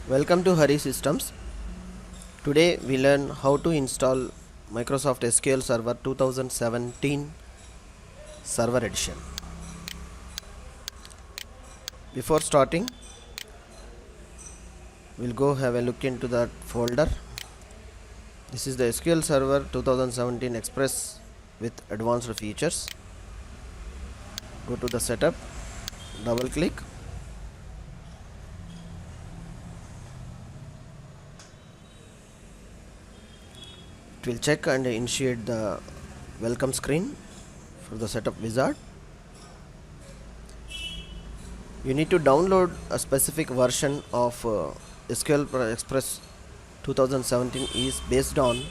Welcome to Harisystems. Today we learn how to install Microsoft SQL Server 2017 Server Edition. Before starting, we'll go have a look into that folder. This is the SQL Server 2017 Express with advanced features. Go to the setup, double click. It will check and initiate the welcome screen for the setup wizard. You need to download a specific version of SQL Express 2017 is based on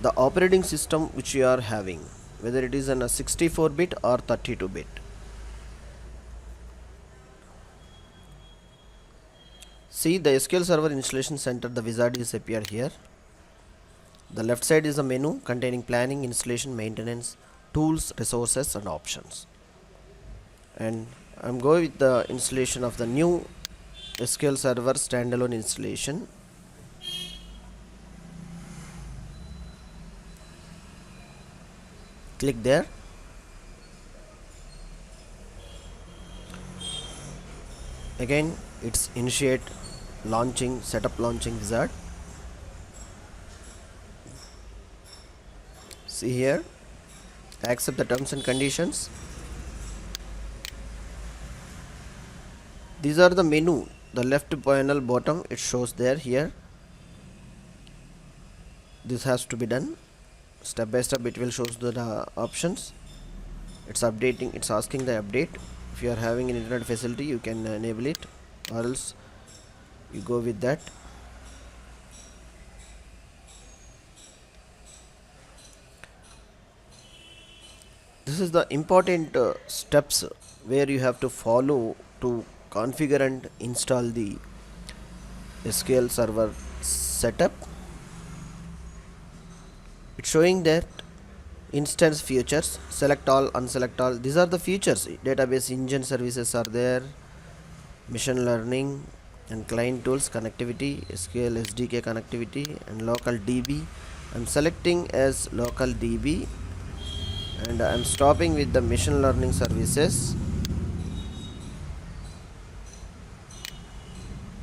the operating system which you are having, whether it is in a 64-bit or 32-bit. See, the SQL Server Installation Center, the wizard is appear here. The left side is a menu containing planning, installation, maintenance, tools, resources and options. And I'm going with the installation of the new SQL Server standalone installation. Click there. Again, it's initiate launching, setup launching wizard. See here, accept the terms and conditions. These are the menu, the left panel bottom, it shows there here. This has to be done step by step. It will shows the options. It's updating, it's asking the update. If you are having an internet facility, you can enable it, or else you go with that. This is the important steps where you have to follow to configure and install the SQL Server setup. It's showing that instance features, select all, unselect all. These are the features. Database engine services are there, machine learning and client tools, connectivity, SQL SDK connectivity and local DB. I'm selecting as local DB and I'm stopping with the machine learning services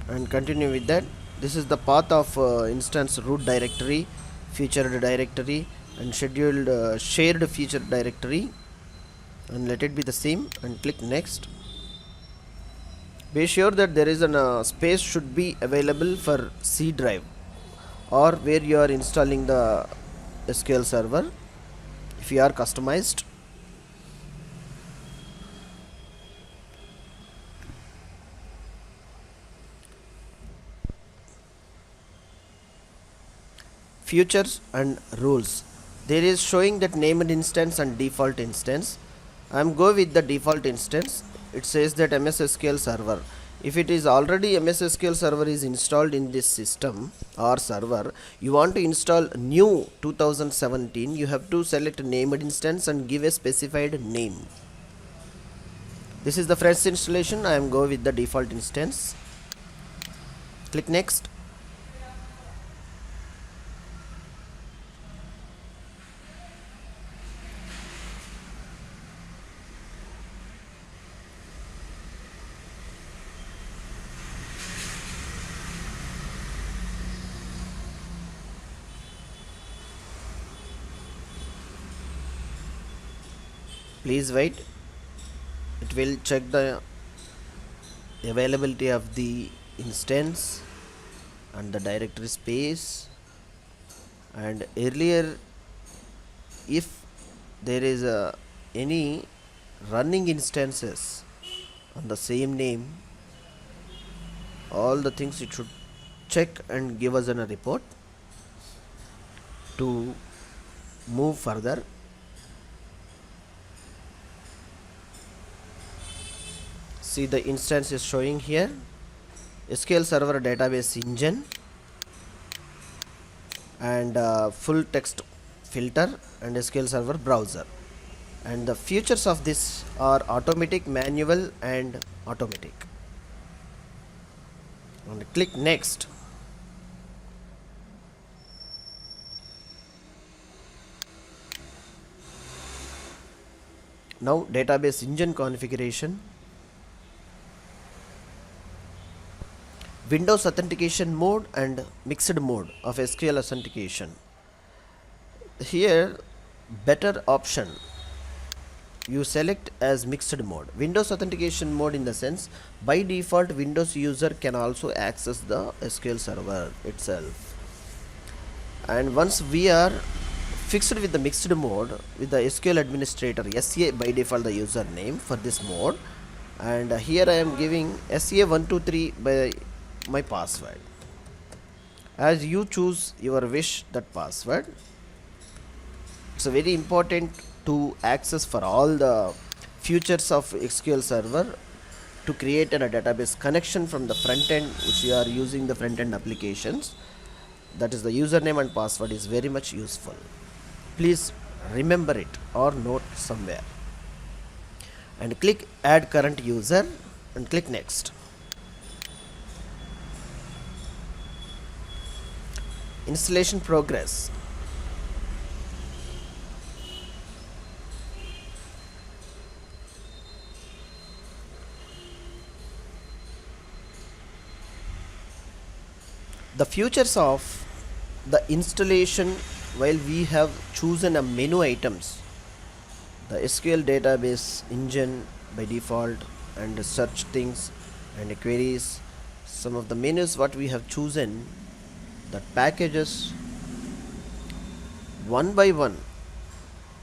and continue with that. This is the path of instance root directory, featured directory and scheduled shared feature directory, and let it be the same and click next. Be sure that there is a space should be available for C drive or where you are installing the SQL Server if you are customized. Features and rules. There is showing that named instance and default instance. I'm go with the default instance. It says that MS SQL Server. If it is already MS SQL Server is installed in this system or server, you want to install new 2017, you have to select named instance and give a specified name. This is the fresh installation. I am go with the default instance. Click next. Please wait. It will check the availability of the instance and the directory space, and earlier if there is any running instances on the same name, all the things it should check and give us a report to move further. See, the instance is showing here SQL Server database engine and full text filter and SQL Server browser. And the features of this are automatic, manual and automatic. and click next. Now database engine configuration, Windows authentication mode and mixed mode of SQL authentication. Here better option you select as mixed mode. Windows authentication mode, in the sense by default Windows user can also access the SQL server itself, and once we are fixed with the mixed mode with the SQL administrator SA by default the username for this mode, and here I am giving SA123 by my password. As you choose your wish that password. It's very important to access for all the features of SQL Server to create a database connection from the front end, which you are using the front end applications. That is, the username and password is very much useful. Please remember it or note somewhere, and click add current user and click next. Installation progress. The features of the installation, while we have chosen a menu items, the SQL database engine by default, and search things and queries, some of the menus what we have chosen, the packages, one by one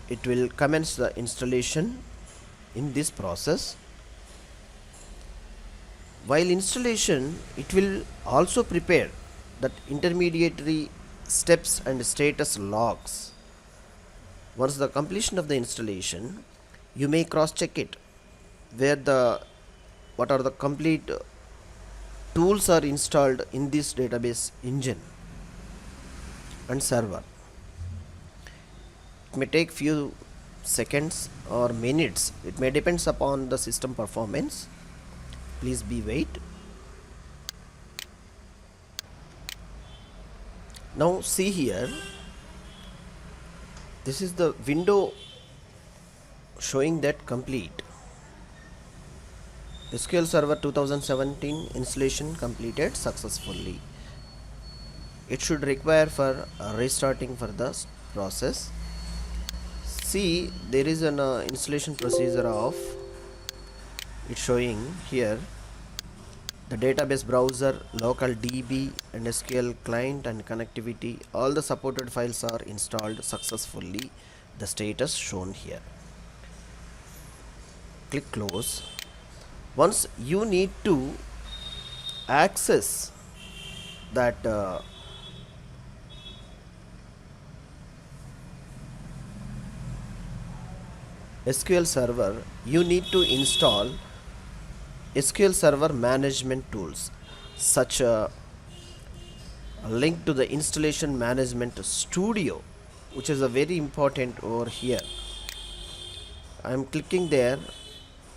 it will commence the installation in this process. While installation, it will also prepare that intermediary steps and status logs. Once the completion of the installation, you may cross check it where what are the complete tools are installed in this database engine and server. It may take few seconds or minutes, it may depends upon the system performance. Please be wait. Now see here, this is the window showing that complete SQL Server 2017 installation completed successfully. It should require for restarting for the process. See, there is an installation procedure of it showing here. The database browser, local DB and SQL client and connectivity, all the supported files are installed successfully. The status shown here. Click close. Once you need to access that SQL Server, you need to install SQL Server management tools, such a link to the installation management studio, which is a very important over here. I am clicking there.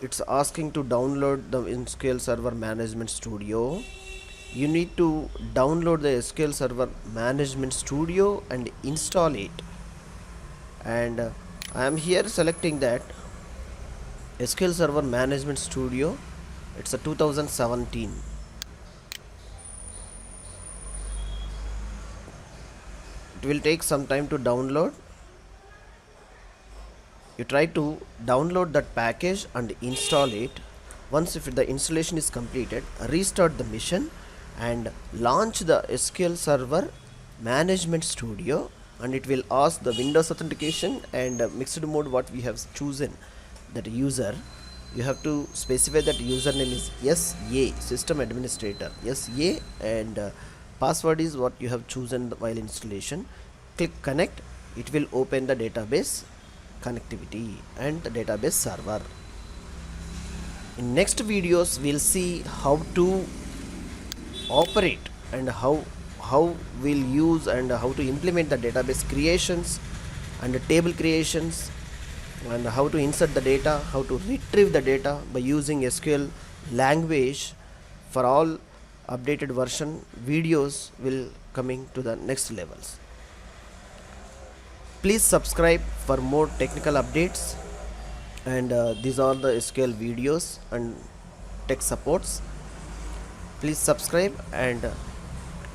It's asking to download the SQL Server management studio. You need to download the SQL Server management studio and install it, and I am here selecting that SQL Server management studio. It's a 2017. It will take some time to download. You try to download that package and install it. Once if the installation is completed, restart the mission and launch the SQL Server management studio, and it will ask the Windows authentication and mixed mode what we have chosen, that user. You have to specify that username is SA, system administrator SA, and password is what you have chosen while installation. Click connect. It will open the database connectivity and the database server. In next videos we'll see how to operate and how we'll use and how to implement the database creations and the table creations, and how to insert the data, how to retrieve the data by using SQL language for all updated version videos will coming to the next levels. Please subscribe for more technical updates, and these are the SQL videos and tech supports. Please subscribe and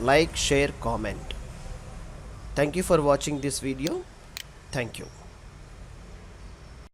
like, share, comment. Thank you for watching this video. Thank you.